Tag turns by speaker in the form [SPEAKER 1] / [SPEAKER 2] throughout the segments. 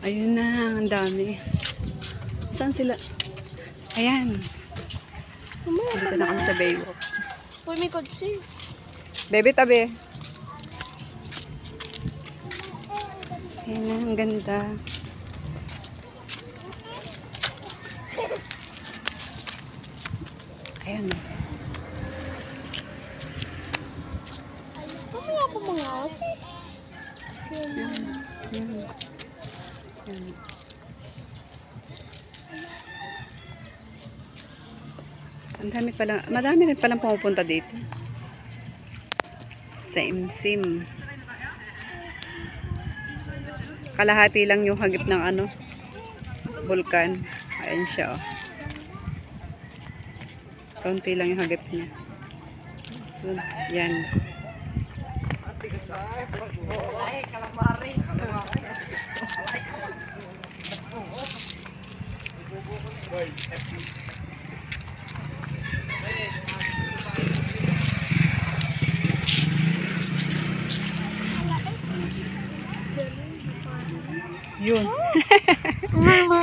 [SPEAKER 1] Ayun na, ang dami. Saan sila? Ayan. Dito na kami sa Baywalk.
[SPEAKER 2] Uy, may kotse.
[SPEAKER 1] Bebe, tabi. Ayan na, ang ganda. Ayan.
[SPEAKER 2] Mamaya po mga
[SPEAKER 1] Ayan. Ayan. Ayan. Ang dami pala, madami rin palang pumupunta dito. Same. Kalahati lang yung hagip ng ano, bulkan. Ayan siya, oh. Kaunti lang yung hagip niya. Yan.
[SPEAKER 2] Ay, calamari.
[SPEAKER 1] Yun.
[SPEAKER 2] Mama.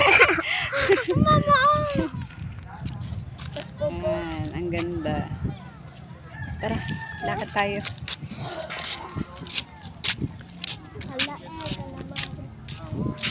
[SPEAKER 2] Mama.
[SPEAKER 1] Ayan, ang ganda. Tara, lakad tayo.
[SPEAKER 2] Hala, calamari.